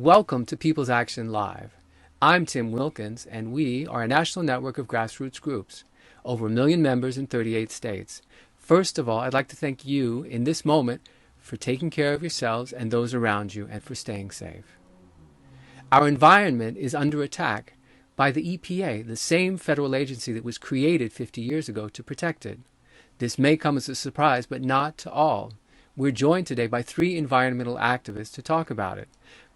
Welcome to People's Action Live. I'm Tim Wilkins, and we are a national network of grassroots groups, over 1 million members in 38 states. First of all, I'd like to thank you in this moment for taking care of yourselves and those around you and for staying safe. Our environment is under attack by the EPA, the same federal agency that was created 50 years ago to protect it. This may come as a surprise, but not to all. We're joined today by 3 environmental activists to talk about it.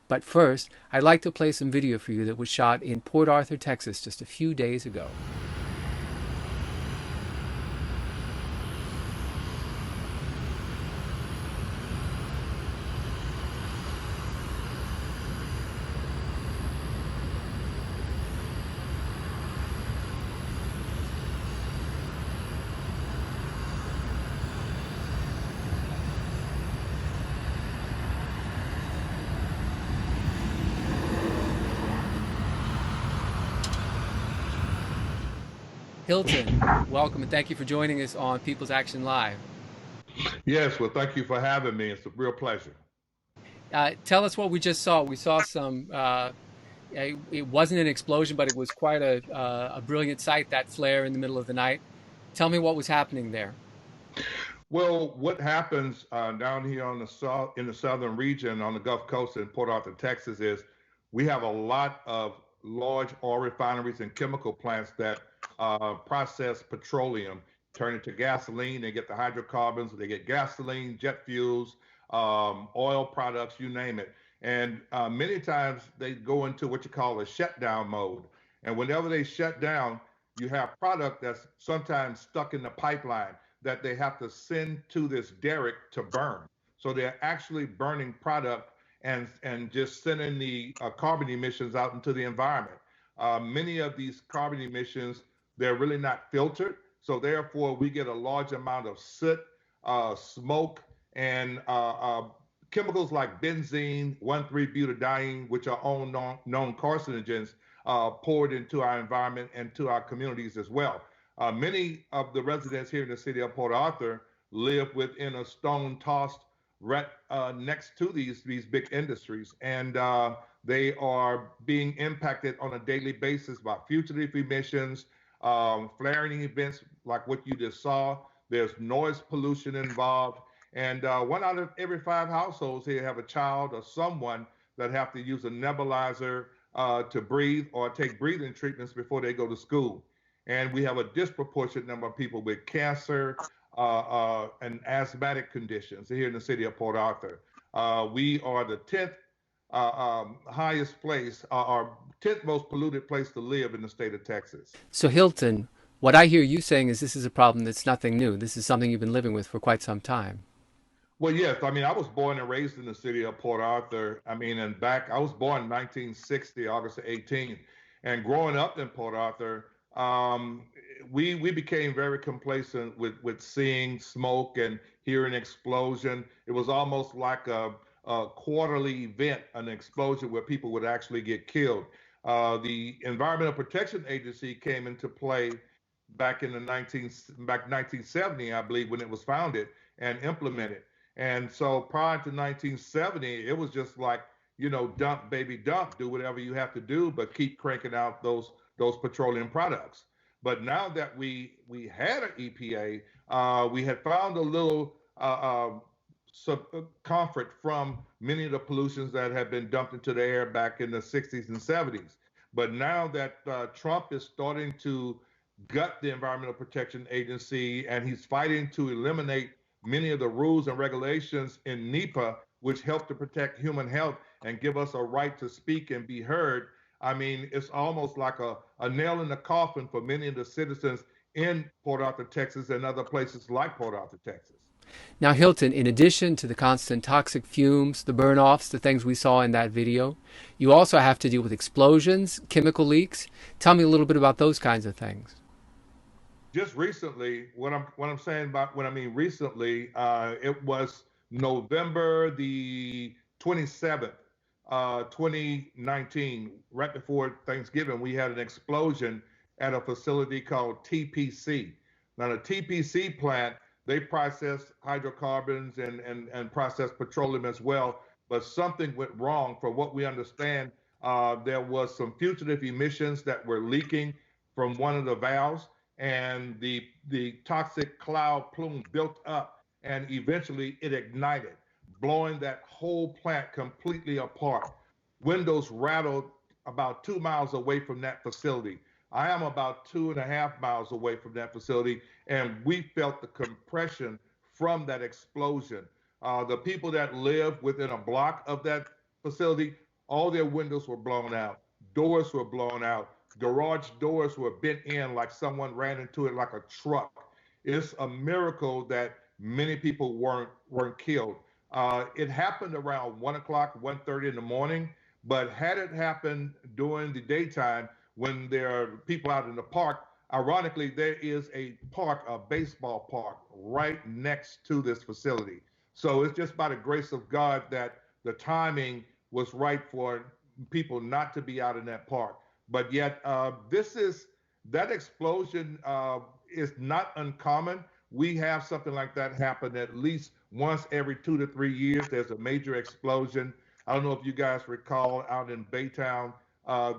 But first, I'd like to play some video for you that was shot in Port Arthur, Texas, just a few days ago. Hilton, welcome and thank you for joining us on People's Action Live. Yes, well, thank you for having me. It's a real pleasure. Tell us what we just saw. We saw some, it wasn't an explosion, but it was quite a brilliant sight, that flare in the middle of the night. Tell me what was happening there. Well, what happens down here on the south in the southern region on the Gulf Coast in Port Arthur, Texas, is we have a lot of large oil refineries and chemical plants that process petroleum, turn it to gasoline. They get the hydrocarbons, they get gasoline, jet fuels, oil products, you name it. And many times they go into what you call a shutdown mode. And whenever they shut down, you have product that's sometimes stuck in the pipeline that they have to send to this derrick to burn. So they're actually burning product and just sending the carbon emissions out into the environment. Many of these carbon emissions, they're really not filtered. So therefore, we get a large amount of soot, smoke, and chemicals like benzene, 1,3-butadiene, which are all known carcinogens, poured into our environment and to our communities as well. Many of the residents here in the city of Port Arthur live within a stone tossed right next to these big industries, and they are being impacted on a daily basis by fugitive emissions, flaring events like what you just saw. There's noise pollution involved, and 1 out of every 5 households here have a child or someone that have to use a nebulizer to breathe or take breathing treatments before they go to school. And we have a disproportionate number of people with cancer and asthmatic conditions here in the city of Port Arthur. We are the 10th highest place, or 10th most polluted place to live in the state of Texas. So, Hilton, what I hear you saying is this is a problem that's nothing new. This is something you've been living with for quite some time. Well, yes, I mean, I was born and raised in the city of Port Arthur. I mean, I was born in 1960, August 18th. And growing up in Port Arthur, um, we became very complacent with seeing smoke and hearing explosion. It was almost like a quarterly event, an explosion where people would actually get killed. The Environmental Protection Agency came into play back in the 1970, I believe, when it was founded and implemented. And so prior to 1970, it was just like, dump baby dump, do whatever you have to do, but keep cranking out those petroleum products. But now that we had an EPA, we had found a little comfort from many of the pollutions that had been dumped into the air back in the 60s and 70s. But now that Trump is starting to gut the Environmental Protection Agency and he's fighting to eliminate many of the rules and regulations in NEPA, which help to protect human health and give us a right to speak and be heard. I mean, it's almost like a nail in the coffin for many of the citizens in Port Arthur, Texas, and other places like Port Arthur, Texas. Now, Hilton, in addition to the constant toxic fumes, the burn offs, the things we saw in that video, you also have to deal with explosions, chemical leaks. Tell me a little bit about those kinds of things. Just recently, what I'm saying about when I mean recently, it was November the 27th, 2019, right before Thanksgiving. We had an explosion at a facility called TPC. Now, the TPC plant, they process hydrocarbons and process petroleum as well but something went wrong. From what we understand, there was some fugitive emissions that were leaking from one of the valves, and the toxic cloud plume built up, and eventually it ignited, blowing that whole plant completely apart. Windows rattled about 2 miles away from that facility. I am about 2.5 miles away from that facility, and we felt the compression from that explosion. The people that live within a block of that facility, all their windows were blown out, doors were blown out, garage doors were bent in like someone ran into it like a truck. It's a miracle that many people weren't killed. It happened around 1 o'clock, 1:30 in the morning. But had it happened during the daytime when there are people out in the park, ironically, there is a park, a baseball park, right next to this facility. So it's just by the grace of God that the timing was right for people not to be out in that park. But yet, this is that explosion is not uncommon. We have something like that happen at least once every 2 to 3 years. There's a major explosion. I don't know if you guys recall out in Baytown,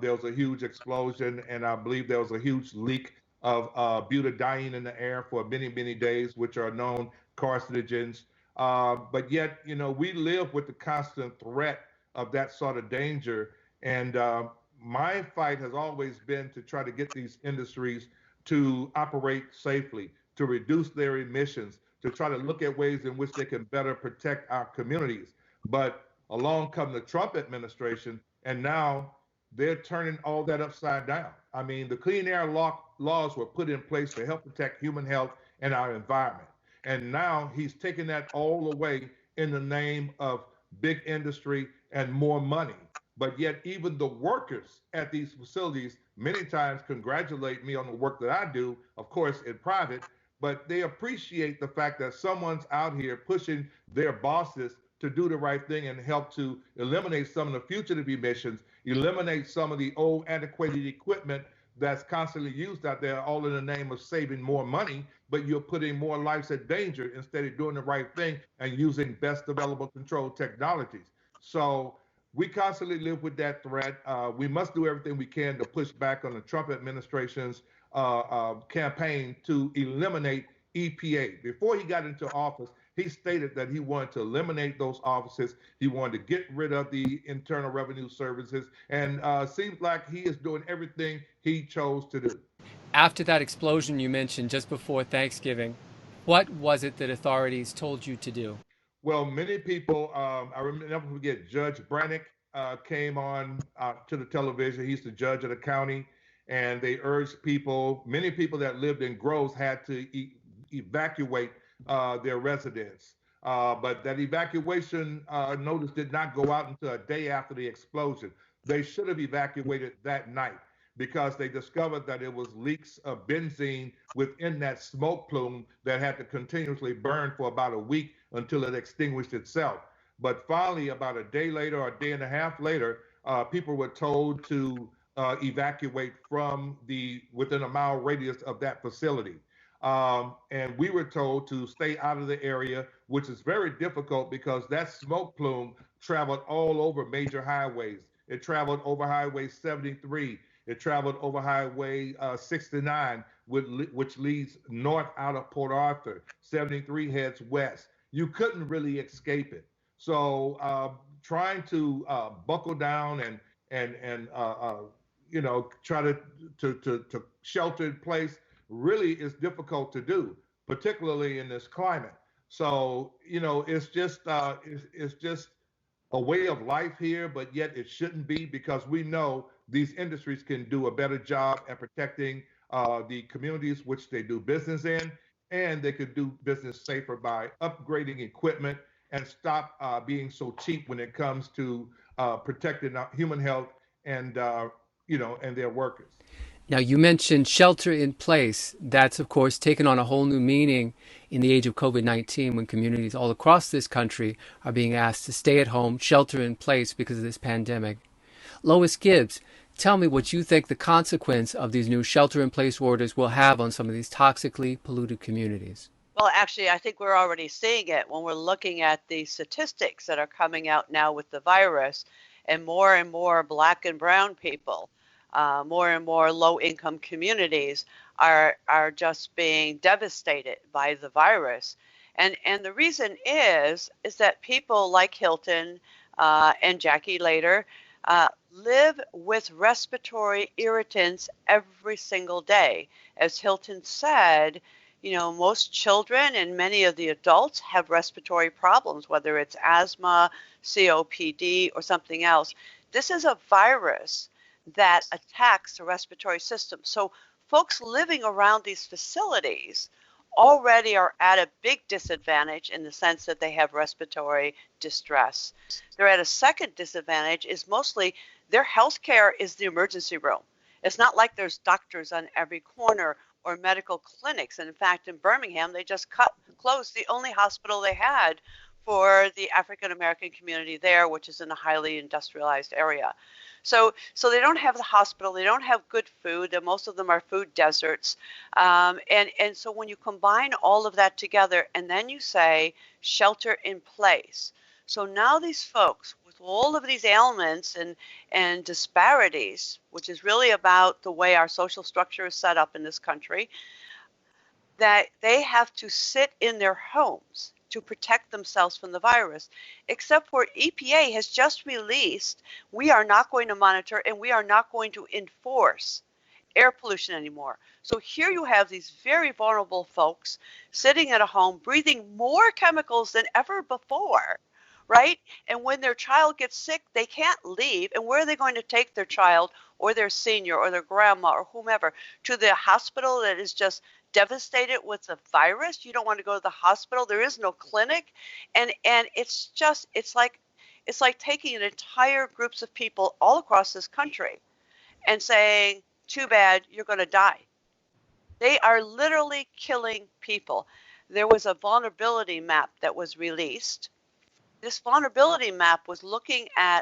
there was a huge explosion, and I believe there was a huge leak of butadiene in the air for many, many days, which are known carcinogens. But yet, we live with the constant threat of that sort of danger. And my fight has always been to try to get these industries to operate safely, to reduce their emissions, to try to look at ways in which they can better protect our communities. But along come the Trump administration, and now they're turning all that upside down. I mean, the clean air laws were put in place to help protect human health and our environment. And now he's taking that all away in the name of big industry and more money. But yet, even the workers at these facilities many times congratulate me on the work that I do, of course, in private, but they appreciate the fact that someone's out here pushing their bosses to do the right thing and help to eliminate some of the fugitive emissions, eliminate some of the old antiquated equipment that's constantly used out there, all in the name of saving more money, but you're putting more lives at danger instead of doing the right thing and using best available control technologies. So we constantly live with that threat. We must do everything we can to push back on the Trump administration's campaign to eliminate EPA. Before he got into office, he stated that he wanted to eliminate those offices. He wanted to get rid of the Internal Revenue Services, and seems like he is doing everything he chose to do. After that explosion you mentioned just before Thanksgiving, what was it that authorities told you to do? Well, many people, I remember, never forget, Judge Brannick came on to the television. He's the judge of the county, and they urged people, many people that lived in Groves had to evacuate their residents. But that evacuation notice did not go out until a day after the explosion. They should have evacuated that night because they discovered that it was leaks of benzene within that smoke plume that had to continuously burn for about a week until it extinguished itself. But finally, about a day later or a day and a half later, people were told to evacuate from the within a mile radius of that facility. And we were told to stay out of the area, which is very difficult because that smoke plume traveled all over major highways. It traveled over Highway 73. It traveled over Highway 69, which leads north out of Port Arthur. 73 heads west. You couldn't really escape it. So trying to buckle down and try to shelter in place really is difficult to do, particularly in this climate. So it's just a way of life here, but yet it shouldn't be because we know these industries can do a better job at protecting the communities which they do business in, and they could do business safer by upgrading equipment and stop being so cheap when it comes to protecting human health and their workers. Now, you mentioned shelter in place. That's, of course, taken on a whole new meaning in the age of COVID-19 when communities all across this country are being asked to stay at home, shelter in place because of this pandemic. Lois Gibbs, tell me what you think the consequence of these new shelter in place orders will have on some of these toxically polluted communities. Well, actually, I think we're already seeing it when we're looking at the statistics that are coming out now with the virus, and more Black and brown people, more and more low-income communities are just being devastated by the virus. And the reason is that people like Hilton and Jackie later live with respiratory irritants every single day. As Hilton said, you know, most children and many of the adults have respiratory problems, whether it's asthma, COPD, or something else. This is a virus that attacks the respiratory system. So folks living around these facilities already are at a big disadvantage in the sense that they have respiratory distress. They're at a second disadvantage is mostly their health care is the emergency room. It's not like there's doctors on every corner or medical clinics. And in fact, in Birmingham, they just closed the only hospital they had for the African American community there, which is in a highly industrialized area. So they don't have the hospital, they don't have good food, and most of them are food deserts. And so when you combine all of that together and then you say shelter in place, so now these folks with all of these ailments and disparities, which is really about the way our social structure is set up in this country, that they have to sit in their homes to protect themselves from the virus, except for EPA has just released, we are not going to monitor and we are not going to enforce air pollution anymore. So here you have these very vulnerable folks sitting at a home breathing more chemicals than ever before, right? And when their child gets sick, they can't leave. And where are they going to take their child or their senior or their grandma or whomever? To the hospital that is just devastated with the virus? You don't want to go to the hospital. There is no clinic. And it's just it's like taking an entire groups of people all across this country and saying, too bad, you're going to die. They are literally killing people. There was a vulnerability map that was released. This vulnerability map was looking at,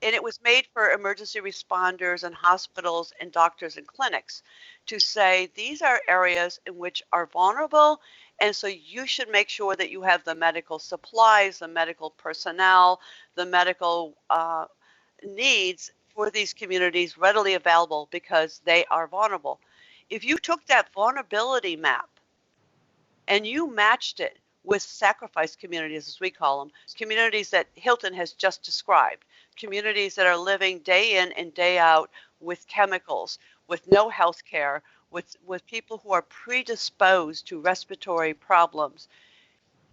and it was made for emergency responders and hospitals and doctors and clinics to say these are areas in which are vulnerable, and so you should make sure that you have the medical supplies, the medical personnel, the medical needs for these communities readily available because they are vulnerable. If you took that vulnerability map and you matched it with sacrifice communities, as we call them, communities that Hilton has just described, communities that are living day in and day out with chemicals, with no health care, with people who are predisposed to respiratory problems,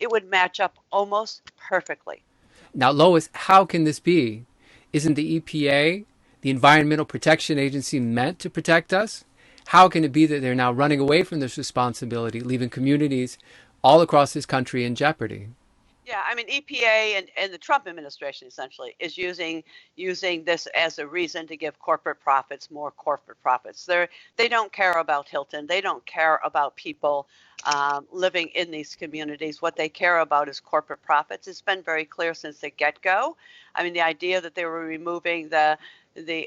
it would match up almost perfectly. Now, Lois, how can this be? Isn't the EPA, the Environmental Protection Agency, meant to protect us? How can it be that they're now running away from this responsibility, leaving communities all across this country in jeopardy? Yeah, I mean, EPA and the Trump administration essentially is using this as a reason to give corporate profits more corporate profits. They don't care about Hilton. They don't care about people living in these communities. What they care about is corporate profits. It's been very clear since the get-go. I mean, the idea that they were removing the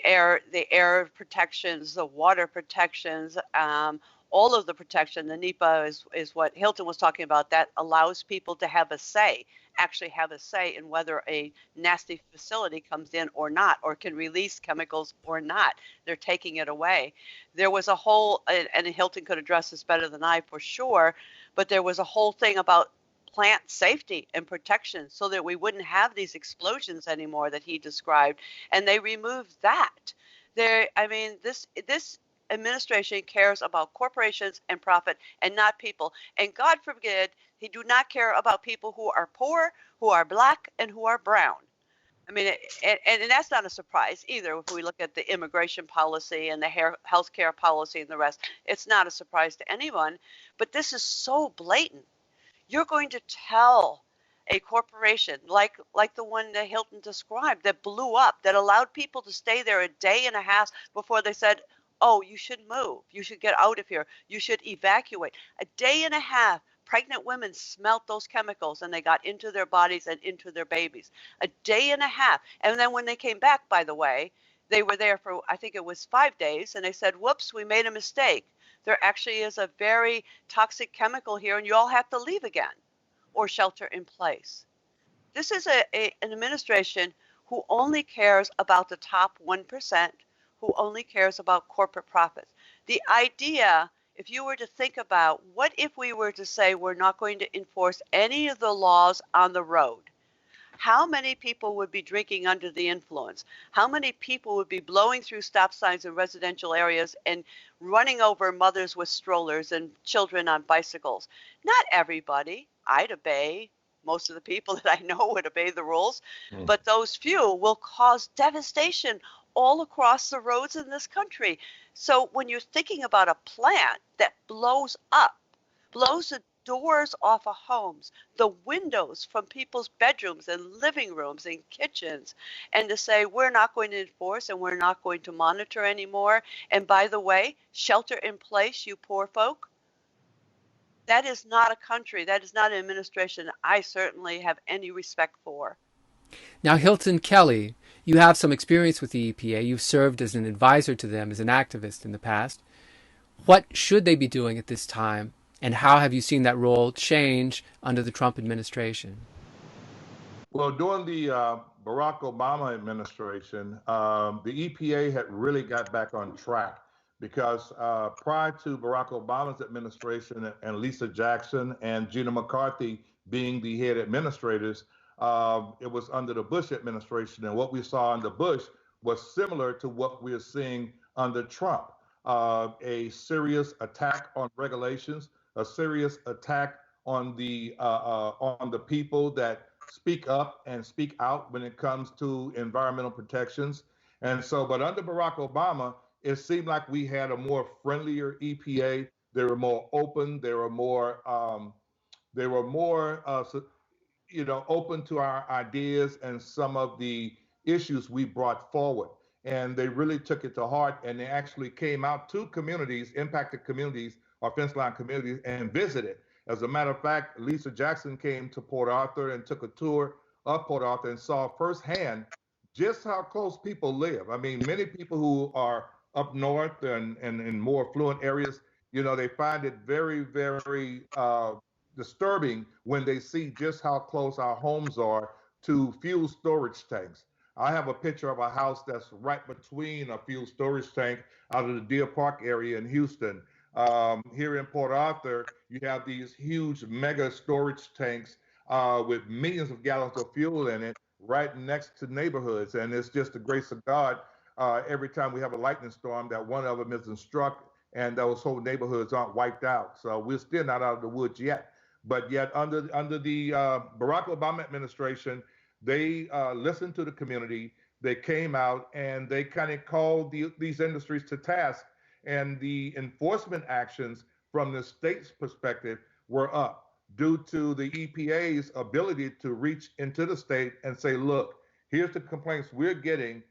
air protections, the water protections, all of the protection, the NEPA is what Hilton was talking about, that allows people to have a say, actually have a say in whether a nasty facility comes in or not, or can release chemicals or not. They're taking it away. There was a whole, and Hilton could address this better than I for sure, but there was a whole thing about plant safety and protection so that we wouldn't have these explosions anymore that he described, and they removed that. I mean, this administration cares about corporations and profit and not people. And God forbid, he do not care about people who are poor, who are black, and who are brown. I mean, and that's not a surprise either. If we look at the immigration policy and the health care policy and the rest, it's not a surprise to anyone. But this is so blatant. You're going to tell a corporation like the one that Hilton described that blew up, that allowed people to stay there a day and a half before they said, oh, you should move, you should get out of here, you should evacuate. A day and a half, pregnant women smelt those chemicals and they got into their bodies and into their babies. A day and a half. And then when they came back, by the way, they were there for, I think it was 5 days, and they said, whoops, we made a mistake. there actually is a very toxic chemical here and you all have to leave again or shelter in place. This is an administration who only cares about the top 1%, who only cares about corporate profits. The idea, if you were to think about what if we were to say we're not going to enforce any of the laws on the road, how many people would be drinking under the influence? How many people would be blowing through stop signs in residential areas and running over mothers with strollers and children on bicycles? Not everybody. I'd obey. Most of the people that I know would obey the rules, but those few will cause devastation all across the roads in this country. So when you're thinking about a plant that blows up, blows the doors off of homes, the windows from people's bedrooms and living rooms and kitchens, and to say we're not going to enforce and we're not going to monitor anymore. And by the way, shelter in place, you poor folk. That is not a country, that is not an administration I certainly have any respect for. Now, Hilton Kelly, you have some experience with the EPA. You've served as an advisor to them as an activist in the past. What should they be doing at this time, and how have you seen that role change under the Trump administration? Well, during the Barack Obama administration, the EPA had really got back on track because prior to Barack Obama's administration and Lisa Jackson and Gina McCarthy being the head administrators, it was under the Bush administration. And what we saw under Bush was similar to what we're seeing under Trump. A serious attack on regulations, a serious attack on the people that speak up and speak out when it comes to environmental protections. And so, but under Barack Obama, it seemed like we had a more friendlier EPA. They were more open. They were more open to our ideas and some of the issues we brought forward. And they really took it to heart, and they actually came out to communities, impacted communities, or fence line communities, and visited. As a matter of fact, Lisa Jackson came to Port Arthur and took a tour of Port Arthur and saw firsthand just how close people live. I mean, many people who are up north and in more affluent areas, they find it very, very disturbing when they see just how close our homes are to fuel storage tanks. I have a picture of a house that's right between a fuel storage tank out of the Deer Park area in Houston. Here in Port Arthur, you have these huge mega storage tanks with millions of gallons of fuel in it right next to neighborhoods. And it's just the grace of God every time we have a lightning storm that one of them isn't struck and those whole neighborhoods aren't wiped out. So we're still not out of the woods yet. But yet, under the Barack Obama administration, they listened to the community. They came out and they kind of called these industries to task. And the enforcement actions from the state's perspective were up due to the EPA's ability to reach into the state and say, look, here's the complaints we're getting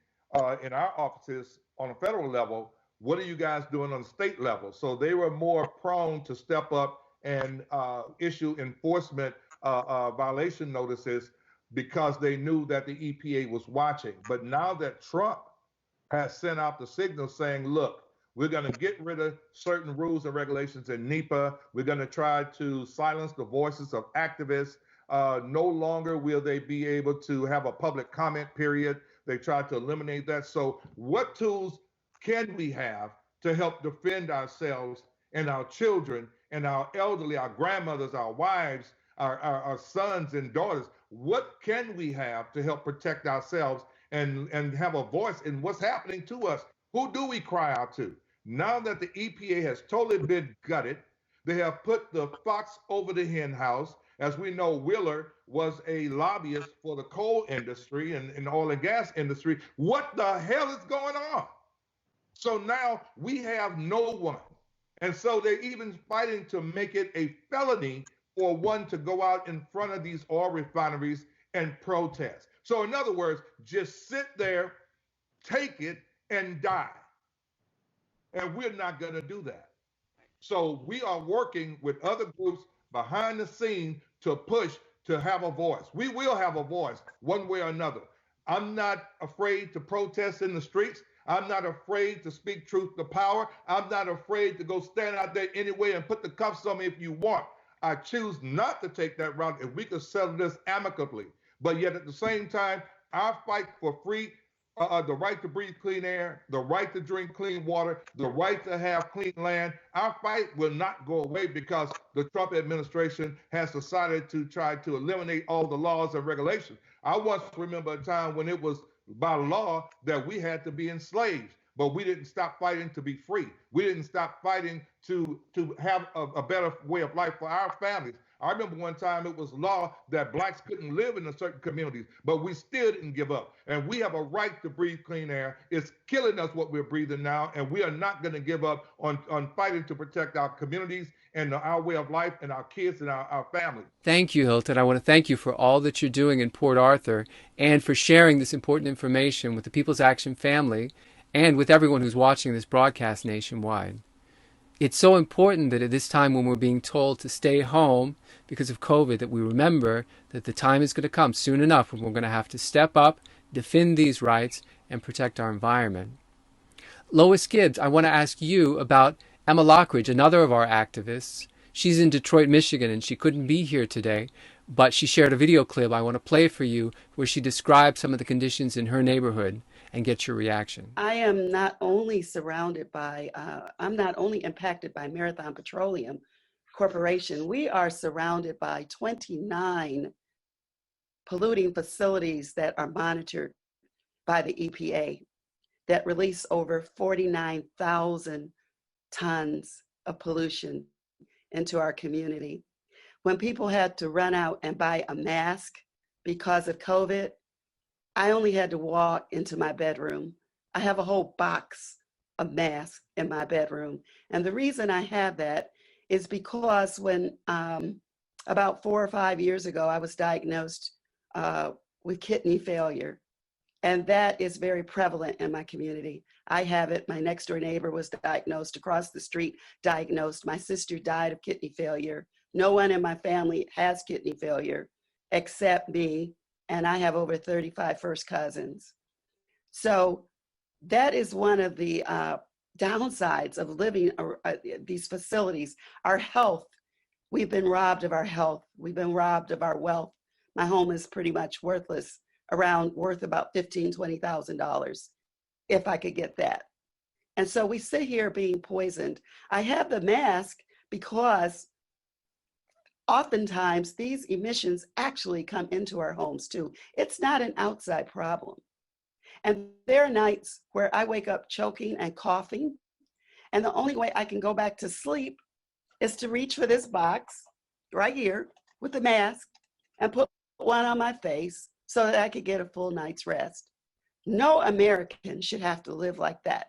in our offices on a federal level. What are you guys doing on the state level? So they were more prone to step up and issue enforcement violation notices because they knew that the EPA was watching. But now that Trump has sent out the signal saying, look, we're going to get rid of certain rules and regulations in NEPA. We're going to try to silence the voices of activists. No longer will they be able to have a public comment period. They tried to eliminate that. So what tools can we have to help defend ourselves and our children and our elderly, our grandmothers, our wives, our sons and daughters? What can we have to help protect ourselves and have a voice in what's happening to us? Who do we cry out to? Now that the EPA has totally been gutted, they have put the fox over the hen house. As we know, Wheeler was a lobbyist for the coal industry and the oil and gas industry. What the hell is going on? So now we have no one. And so they're even fighting to make it a felony for one to go out in front of these oil refineries and protest. So, in other words, just sit there, take it, and die. And we're not going to do that. So we are working with other groups behind the scene to push to have a voice. We will have a voice one way or another. I'm not afraid to protest in the streets. I'm not afraid to speak truth to power. I'm not afraid to go stand out there anyway and put the cuffs on me if you want. I choose not to take that route if we could settle this amicably. But yet at the same time, I fight for free the right to breathe clean air, the right to drink clean water, the right to have clean land. Our fight will not go away because the Trump administration has decided to try to eliminate all the laws and regulations. I once remember a time when it was by law that we had to be enslaved, but we didn't stop fighting to be free. We didn't stop fighting to have a better way of life for our families. I remember one time it was law that blacks couldn't live in a certain communities, but we still didn't give up. And we have a right to breathe clean air. It's killing us what we're breathing now, and we are not going to give up on fighting to protect our communities and our way of life and our kids and our families. Thank you, Hilton. I want to thank you for all that you're doing in Port Arthur and for sharing this important information with the People's Action family and with everyone who's watching this broadcast nationwide. It's so important that at this time when we're being told to stay home because of COVID, that we remember that the time is going to come soon enough when we're going to have to step up, defend these rights, and protect our environment. Lois Gibbs, I want to ask you about Emma Lockridge, another of our activists. She's in Detroit, Michigan, and she couldn't be here today, but she shared a video clip I want to play for you where she describes some of the conditions in her neighborhood and get your reaction. I am not only I'm not only impacted by Marathon Petroleum Corporation, we are surrounded by 29 polluting facilities that are monitored by the EPA that release over 49,000 tons of pollution into our community. When people had to run out and buy a mask because of COVID, I only had to walk into my bedroom. I have a whole box of masks in my bedroom. And the reason I have that is because when about 4 or 5 years ago, I was diagnosed with kidney failure. And that is very prevalent in my community. I have it. My next door neighbor was diagnosed, across the street diagnosed. My sister died of kidney failure. No one in my family has kidney failure except me, and I have over 35 first cousins. So that is one of the downsides of living these facilities. Our health, we've been robbed of our health. We've been robbed of our wealth. My home is pretty much worthless, worth about $15,000, $20,000, if I could get that. And so we sit here being poisoned. I have the mask because oftentimes these emissions actually come into our homes too. It's not an outside problem. And there are nights where I wake up choking and coughing, and the only way I can go back to sleep is to reach for this box right here with the mask and put one on my face so that I could get a full night's rest. No American should have to live like that.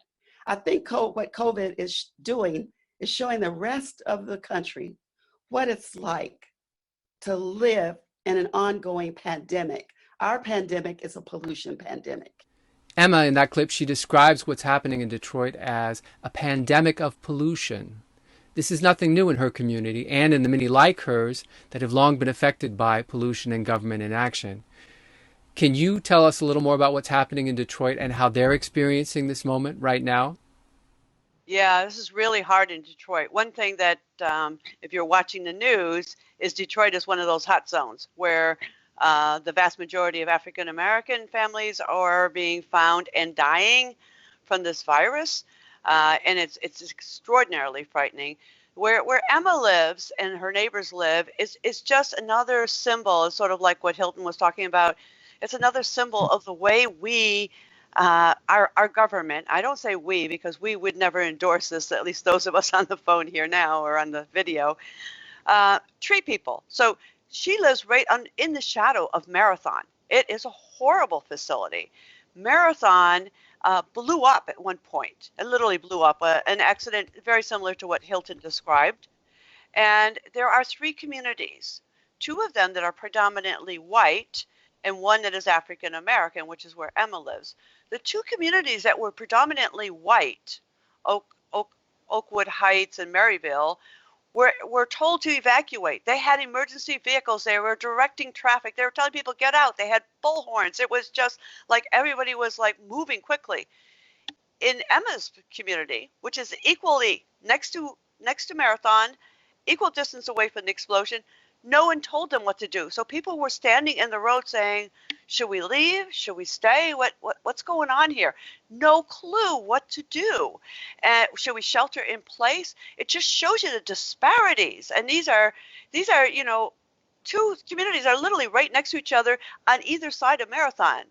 I think what COVID is doing is showing the rest of the country what it's like to live in an ongoing pandemic. Our pandemic is a pollution pandemic. Emma, in that clip, she describes what's happening in Detroit as a pandemic of pollution. This is nothing new in her community and in the many like hers that have long been affected by pollution and government inaction. Can you tell us a little more about what's happening in Detroit and how they're experiencing this moment right now? Yeah, this is really hard in Detroit. One thing that, if you're watching the news, is Detroit is one of those hot zones where the vast majority of African American families are being found and dying from this virus, and it's extraordinarily frightening. Where Emma lives and her neighbors live is just another symbol. It's sort of like what Hilton was talking about. It's another symbol of the way we, our government, I don't say we because we would never endorse this, at least those of us on the phone here now or on the video, treat people. So she lives right in the shadow of Marathon. It is a horrible facility. Marathon blew up at one point. It literally blew up, an accident very similar to what Hilton described. And there are 3 communities, 2 of them that are predominantly white, and 1 that is African American, which is where Emma lives. The 2 communities that were predominantly white, Oakwood Heights and Maryville, were told to evacuate. They had emergency vehicles. They were directing traffic. They were telling people, get out. They had bullhorns. It was just like everybody was like moving quickly. in Emma's community, which is equally next to Marathon, equal distance away from the explosion, no one told them what to do. So people were standing in the road saying, should we leave? Should we stay? What's going on here? No clue what to do. Should we shelter in place? It just shows you the disparities. And these are, two communities are literally right next to each other on either side of Marathon.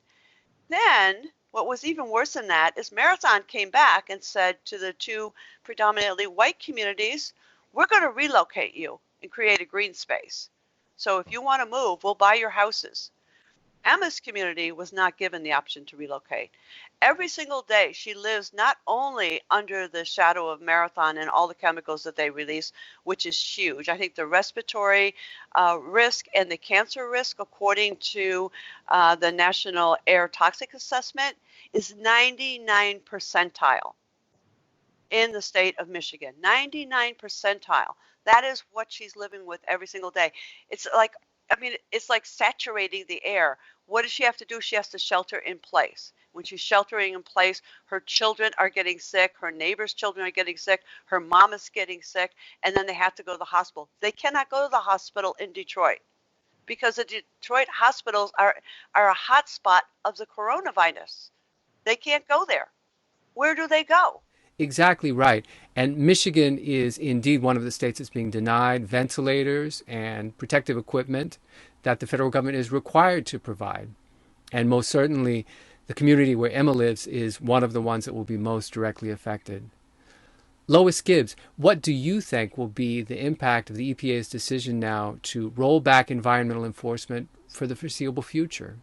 Then what was even worse than that is Marathon came back and said to the two predominantly white communities, we're going to relocate you and create a green space. So if you want to move, we'll buy your houses. Emma's community was not given the option to relocate. Every single day, she lives not only under the shadow of Marathon and all the chemicals that they release, which is huge. I think the respiratory risk and the cancer risk, according to the National Air Toxic Assessment, is 99 percentile in the state of Michigan. 99 percentile. That is what she's living with every single day. It's like saturating the air. What does she have to do? She has to shelter in place. When she's sheltering in place, her children are getting sick, her neighbors' children are getting sick, her mom is getting sick, and then they have to go to the hospital. They cannot go to the hospital in Detroit because the Detroit hospitals are a hot spot of the coronavirus. They can't go there. Where do they go? Exactly right. And Michigan is indeed one of the states that's being denied ventilators and protective equipment that the federal government is required to provide. And most certainly, the community where Emma lives is one of the ones that will be most directly affected. Lois Gibbs, what do you think will be the impact of the EPA's decision now to roll back environmental enforcement for the foreseeable future?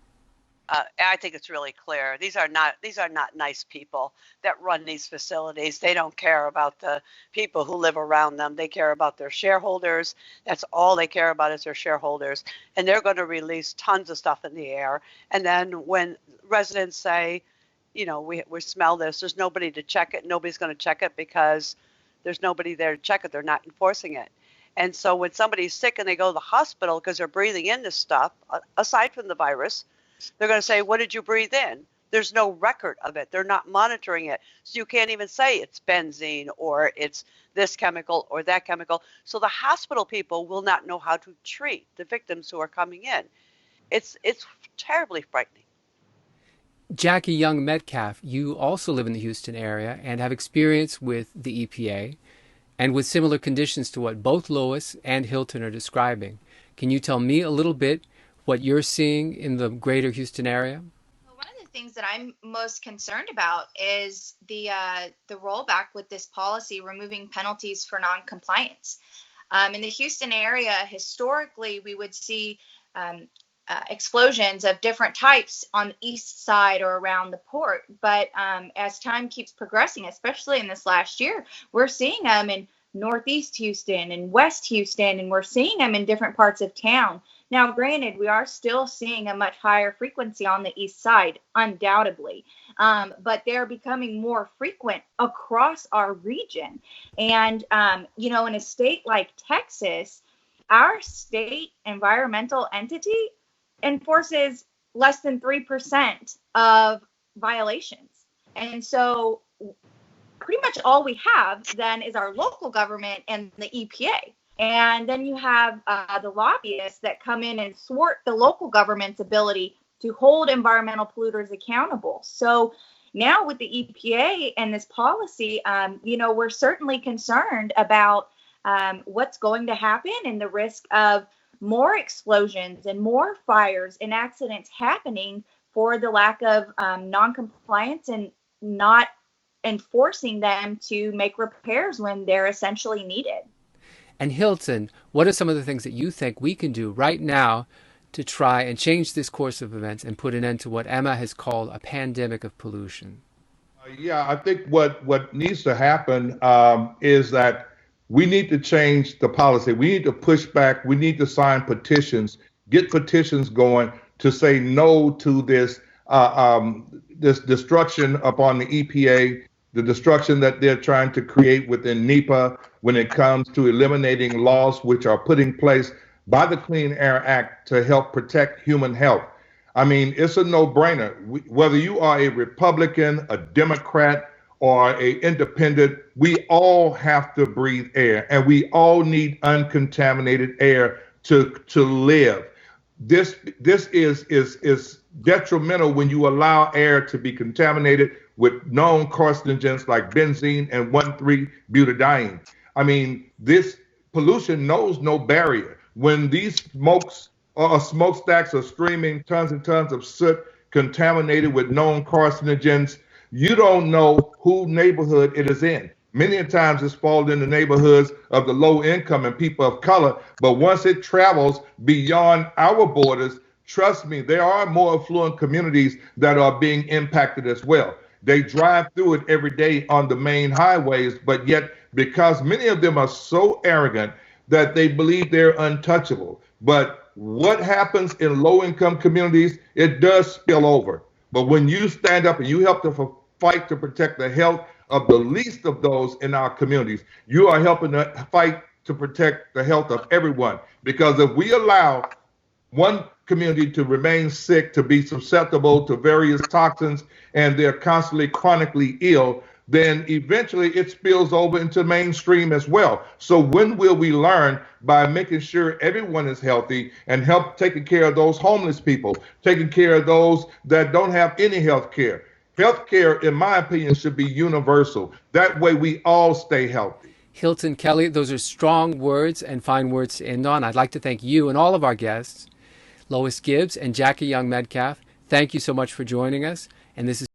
I think it's really clear. These are not nice people that run these facilities. They don't care about the people who live around them. They care about their shareholders. That's all they care about is their shareholders. And they're going to release tons of stuff in the air. And then when residents say, we smell this, there's nobody to check it. Nobody's going to check it because there's nobody there to check it. They're not enforcing it. And so when somebody's sick and they go to the hospital because they're breathing in this stuff, aside from the virus, they're going to say, what did you breathe in? There's no record of it. They're not monitoring it. So you can't even say it's benzene or it's this chemical or that chemical. So the hospital people will not know how to treat the victims who are coming in. It's terribly frightening. Jackie Young Metcalf, you also live in the Houston area and have experience with the EPA and with similar conditions to what both Lois and Hilton are describing. Can you tell me a little bit what you're seeing in the greater Houston area? Well, one of the things that I'm most concerned about is the rollback with this policy, removing penalties for noncompliance. In the Houston area, historically, we would see explosions of different types on the east side or around the port. But as time keeps progressing, especially in this last year, we're seeing them in Northeast Houston and West Houston, and we're seeing them in different parts of town. Now, granted, we are still seeing a much higher frequency on the east side, undoubtedly, but they're becoming more frequent across our region. And, in a state like Texas, our state environmental entity enforces less than 3% of violations. And so pretty much all we have then is our local government and the EPA. And then you have the lobbyists that come in and thwart the local government's ability to hold environmental polluters accountable. So now with the EPA and this policy, we're certainly concerned about what's going to happen and the risk of more explosions and more fires and accidents happening for the lack of noncompliance and not enforcing them to make repairs when they're essentially needed. And Hilton, what are some of the things that you think we can do right now to try and change this course of events and put an end to what Emma has called a pandemic of pollution? I think what needs to happen is that we need to change the policy. We need to push back. We need to sign petitions, get petitions going to say no to this this destruction upon the EPA, the destruction that they're trying to create within NEPA when it comes to eliminating laws which are put in place by the Clean Air Act to help protect human health. I mean, it's a no-brainer. Whether you are a Republican, a Democrat, or a independent, we all have to breathe air, and we all need uncontaminated air to live. This is detrimental when you allow air to be contaminated with known carcinogens like benzene and 1,3-butadiene. I mean, this pollution knows no barrier. When these smokestacks are streaming tons and tons of soot contaminated with known carcinogens, you don't know who neighborhood it is in. Many times it's fallen in the neighborhoods of the low income and people of color, but once it travels beyond our borders, trust me, there are more affluent communities that are being impacted as well. They drive through it every day on the main highways, but yet because many of them are so arrogant that they believe they're untouchable. But what happens in low income communities, it does spill over. But when you stand up and you help to fight to protect the health of the least of those in our communities, you are helping to fight to protect the health of everyone. Because if we allow one community to remain sick, to be susceptible to various toxins, and they're constantly chronically ill, then eventually it spills over into mainstream as well. So when will we learn? By making sure everyone is healthy and help taking care of those homeless people, taking care of those that don't have any health care. Health care, in my opinion, should be universal. That way we all stay healthy. Hilton Kelly, those are strong words and fine words to end on. I'd like to thank you and all of our guests, Lois Gibbs and Jackie Young Metcalf. Thank you so much for joining us. And this is